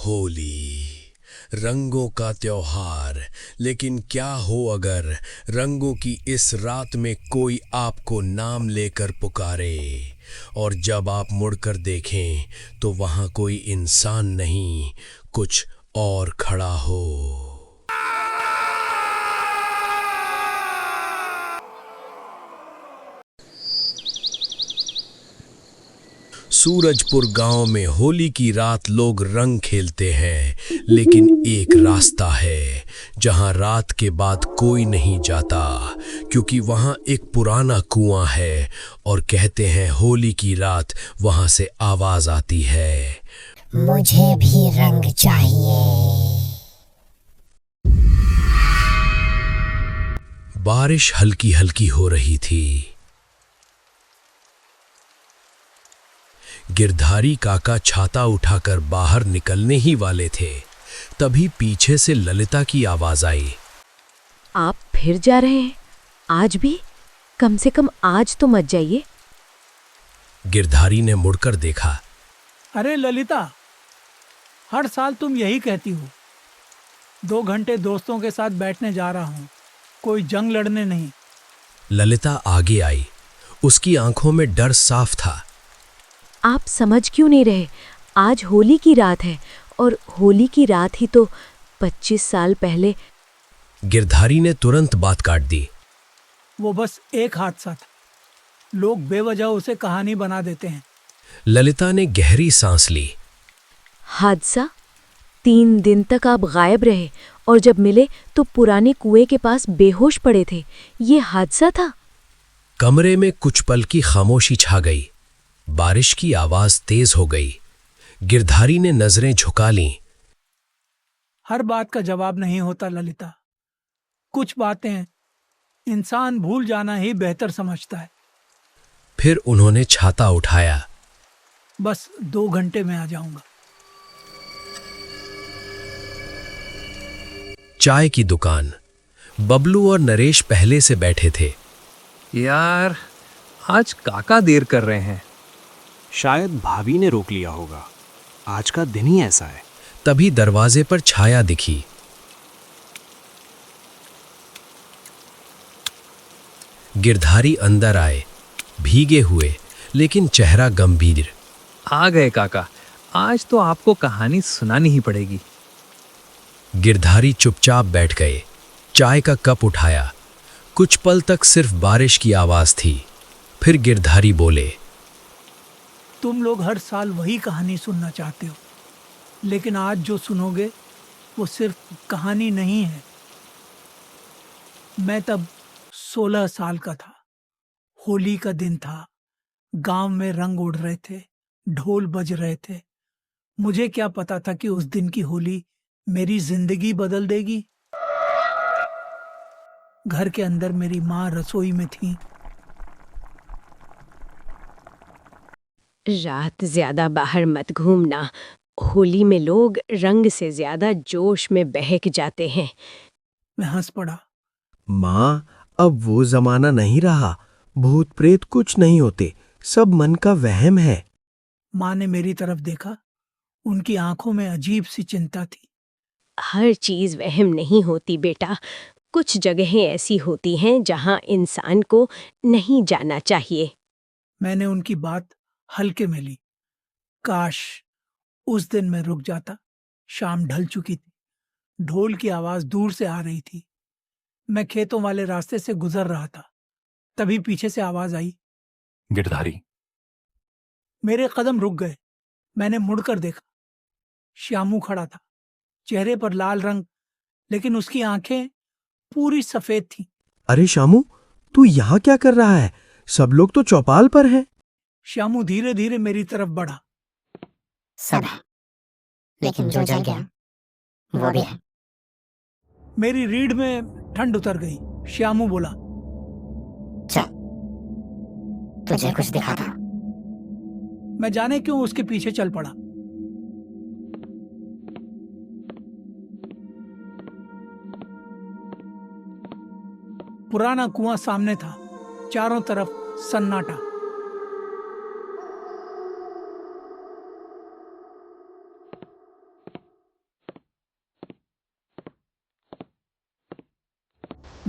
होली, रंगों का त्योहार। लेकिन क्या हो अगर रंगों की इस रात में कोई आपको नाम लेकर पुकारे और जब आप मुड़कर देखें तो वहां कोई इंसान नहीं, कुछ और खड़ा हो। सूरजपुर गांव में होली की रात लोग रंग खेलते हैं, लेकिन एक रास्ता है जहां रात के बाद कोई नहीं जाता, क्योंकि वहां एक पुराना कुआं है और कहते हैं होली की रात वहां से आवाज आती है, मुझे भी रंग चाहिए। बारिश हल्की हल्की हो रही थी। गिरधारी काका छाता उठाकर बाहर निकलने ही वाले थे, तभी पीछे से ललिता की आवाज आई। आप फिर जा रहे हैं? आज भी? कम से कम आज तो मत जाइए। गिरधारी ने मुड़कर देखा। अरे ललिता, हर साल तुम यही कहती हो। 2 घंटे दोस्तों के साथ बैठने जा रहा हूँ, कोई जंग लड़ने नहीं। ललिता आगे आई। उसकी आंखों में डर साफ था। आप समझ क्यों नहीं रहे? आज होली की रात है और होली की रात ही तो 25 साल पहले। गिरधारी ने तुरंत बात काट दी। वो बस एक हादसा था, लोग बेवजह उसे कहानी बना देते हैं। ललिता ने गहरी सांस ली। हादसा? 3 दिन तक आप गायब रहे और जब मिले तो पुराने कुएं के पास बेहोश पड़े थे। ये हादसा था? कमरे में कुछ पल की खामोशी छा गई। बारिश की आवाज तेज हो गई। गिरधारी ने नजरें झुका लीं। हर बात का जवाब नहीं होता ललिता। कुछ बातें इंसान भूल जाना ही बेहतर समझता है। फिर उन्होंने छाता उठाया। बस 2 घंटे में आ जाऊंगा। चाय की दुकान। बबलू और नरेश पहले से बैठे थे। यार, आज काका देर कर रहे हैं। शायद भाभी ने रोक लिया होगा, आज का दिन ही ऐसा है। तभी दरवाजे पर छाया दिखी। गिरधारी अंदर आए, भीगे हुए लेकिन चेहरा गंभीर। आ गए काका, आज तो आपको कहानी सुनानी ही पड़ेगी। गिरधारी चुपचाप बैठ गए। चाय का कप उठाया। कुछ पल तक सिर्फ बारिश की आवाज थी। फिर गिरधारी बोले, तुम लोग हर साल वही कहानी सुनना चाहते हो, लेकिन आज जो सुनोगे वो सिर्फ कहानी नहीं है। मैं तब 16 साल का था। होली का दिन था। गांव में रंग उड़ रहे थे, ढोल बज रहे थे। मुझे क्या पता था कि उस दिन की होली मेरी जिंदगी बदल देगी। घर के अंदर मेरी माँ रसोई में थी। रात ज्यादा बाहर मत घूमना। होली में लोग रंग से ज्यादा जोश में बहक जाते हैं। मैं हंस पड़ा। माँ, अब वो जमाना नहीं रहा। भूत प्रेत कुछ नहीं होते, सब मन का वहम है। माँ ने मेरी तरफ देखा। उनकी आंखों में अजीब सी चिंता थी। हर चीज वहम नहीं होती बेटा। कुछ जगहें ऐसी होती हैं जहां इंसान को नहीं जाना चाहिए। मैंने उनकी बात हल्के में ली। काश उस दिन मैं रुक जाता। शाम ढल चुकी थी। ढोल की आवाज दूर से आ रही थी। मैं खेतों वाले रास्ते से गुजर रहा था। तभी पीछे से आवाज आई, गिरधारी। मेरे कदम रुक गए। मैंने मुड़कर देखा। श्यामू खड़ा था, चेहरे पर लाल रंग, लेकिन उसकी आंखें पूरी सफेद थीं। अरे शामू, तू यहाँ क्या कर रहा है? सब लोग तो चौपाल पर हैं। श्यामू धीरे धीरे मेरी तरफ बढ़ा। सब है, लेकिन जो जल गया वो भी है। मेरी रीढ़ में ठंड उतर गई। श्यामू बोला, चल, तुझे कुछ दिखा था। मैं जाने क्यों उसके पीछे चल पड़ा। पुराना कुआं सामने था, चारों तरफ सन्नाटा।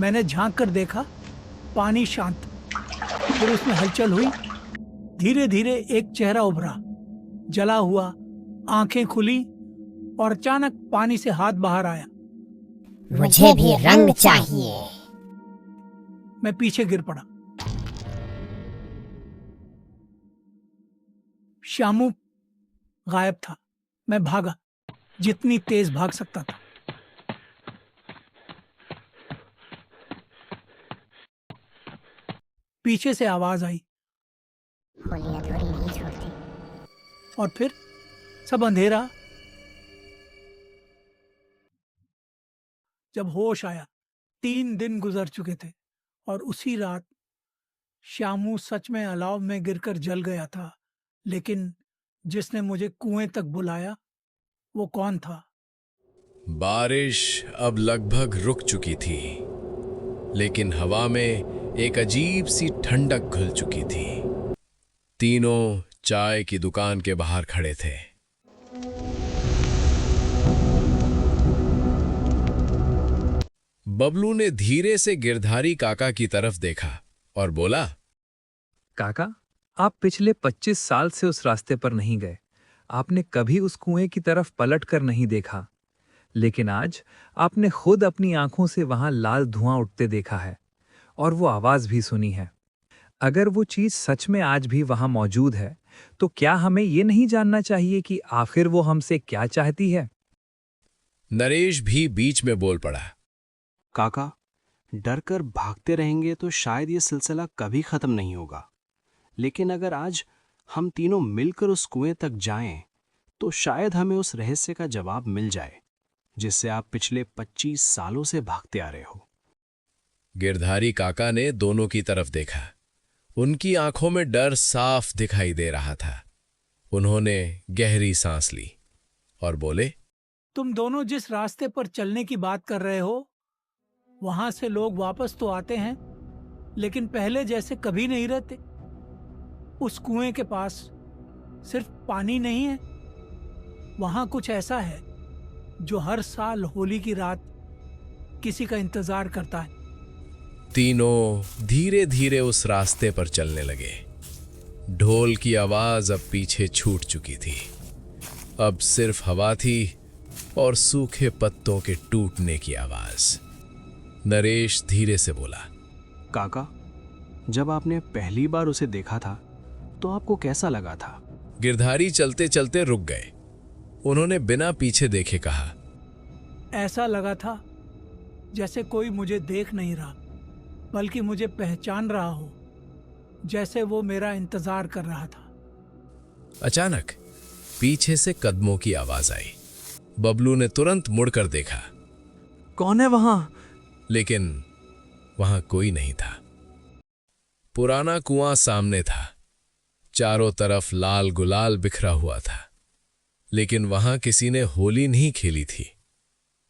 मैंने झांक कर देखा, पानी शांत। फिर उसमें हलचल हुई। धीरे धीरे एक चेहरा उभरा, जला हुआ, आंखें खुली और अचानक पानी से हाथ बाहर आया। मुझे भी रंग चाहिए। मैं पीछे गिर पड़ा। श्यामू गायब था। मैं भागा, जितनी तेज भाग सकता था। पीछे से आवाज आई होली अधूरी नहीं छोड़ती। और फिर सब अंधेरा। जब होश आया, 3 दिन गुजर चुके थे और उसी रात श्यामू सच में अलाव में गिरकर जल गया था। लेकिन जिसने मुझे कुएं तक बुलाया, वो कौन था? बारिश अब लगभग रुक चुकी थी, लेकिन हवा में एक अजीब सी ठंडक घुल चुकी थी। तीनों चाय की दुकान के बाहर खड़े थे। बबलू ने धीरे से गिरधारी काका की तरफ देखा और बोला, काका, आप पिछले 25 साल से उस रास्ते पर नहीं गए। आपने कभी उस कुएं की तरफ पलट कर नहीं देखा। लेकिन आज आपने खुद अपनी आंखों से वहां लाल धुआं उठते देखा है और वो आवाज भी सुनी है। अगर वो चीज सच में आज भी वहां मौजूद है, तो क्या हमें ये नहीं जानना चाहिए कि आखिर वो हमसे क्या चाहती है? नरेश भी बीच में बोल पड़ा, काका, डर कर भागते रहेंगे तो शायद ये सिलसिला कभी खत्म नहीं होगा। लेकिन अगर आज हम तीनों मिलकर उस कुएं तक जाएं, तो शायद हमें उस रहस्य का जवाब मिल जाए जिससे आप पिछले 25 सालों से भागते आ रहे हो। गिरधारी काका ने दोनों की तरफ देखा। उनकी आंखों में डर साफ दिखाई दे रहा था। उन्होंने गहरी सांस ली और बोले, तुम दोनों जिस रास्ते पर चलने की बात कर रहे हो, वहां से लोग वापस तो आते हैं, लेकिन पहले जैसे कभी नहीं रहते। उस कुएं के पास सिर्फ पानी नहीं है, वहां कुछ ऐसा है जो हर साल होली की रात किसी का इंतजार करता है। तीनों धीरे धीरे उस रास्ते पर चलने लगे। ढोल की आवाज अब पीछे छूट चुकी थी। अब सिर्फ हवा थी और सूखे पत्तों के टूटने की आवाज। नरेश धीरे से बोला, काका, जब आपने पहली बार उसे देखा था तो आपको कैसा लगा था? गिरधारी चलते चलते रुक गए। उन्होंने बिना पीछे देखे कहा, ऐसा लगा था जैसे कोई मुझे देख नहीं रहा, बल्कि मुझे पहचान रहा हो, जैसे वो मेरा इंतजार कर रहा था। अचानक पीछे से कदमों की आवाज आई। बबलू ने तुरंत मुड़कर देखा, कौन है वहां? लेकिन वहां कोई नहीं था। पुराना कुआं सामने था। चारों तरफ लाल गुलाल बिखरा हुआ था, लेकिन वहां किसी ने होली नहीं खेली थी।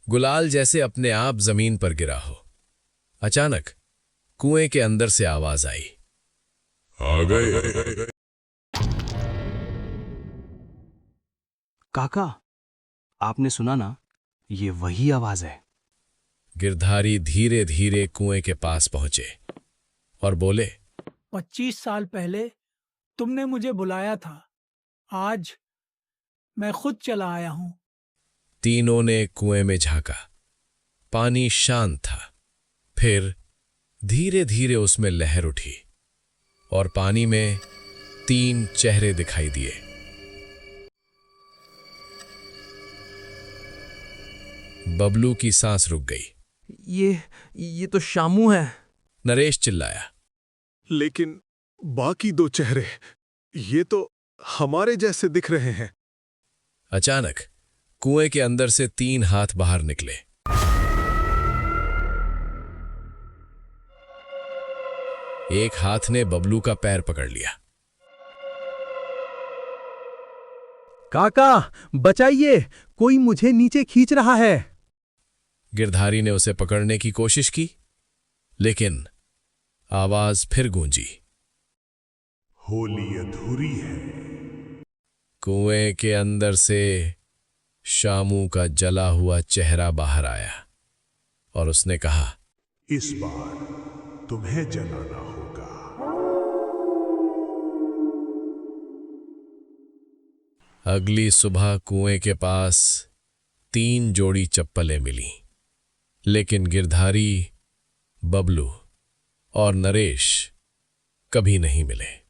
गुलाल जैसे अपने आप जमीन पर गिरा हो। अचानक कुएं के अंदर से आवाज आई, आ गए। काका, आपने सुना ना? ये वही आवाज है। गिरधारी धीरे धीरे कुएं के पास पहुंचे और बोले, 25 साल पहले तुमने मुझे बुलाया था। आज मैं खुद चला आया हूं। तीनों ने कुएं में झांका। पानी शांत था। फिर धीरे धीरे उसमें लहर उठी और पानी में 3 चेहरे दिखाई दिए। बबलू की सांस रुक गई। ये तो शामू है। नरेश चिल्लाया, लेकिन बाकी 2 चेहरे, ये तो हमारे जैसे दिख रहे हैं। अचानक कुएं के अंदर से 3 हाथ बाहर निकले। एक हाथ ने बबलू का पैर पकड़ लिया। काका, बचाइए, कोई मुझे नीचे खींच रहा है। गिरधारी ने उसे पकड़ने की कोशिश की, लेकिन आवाज फिर गूंजी, होली अधूरी है। कुएं के अंदर से शामू का जला हुआ चेहरा बाहर आया और उसने कहा, इस बार तुम्हें जलाना होगा। अगली सुबह कुएं के पास 3 जोड़ी चप्पलें मिली, लेकिन गिरधारी, बबलू और नरेश कभी नहीं मिले।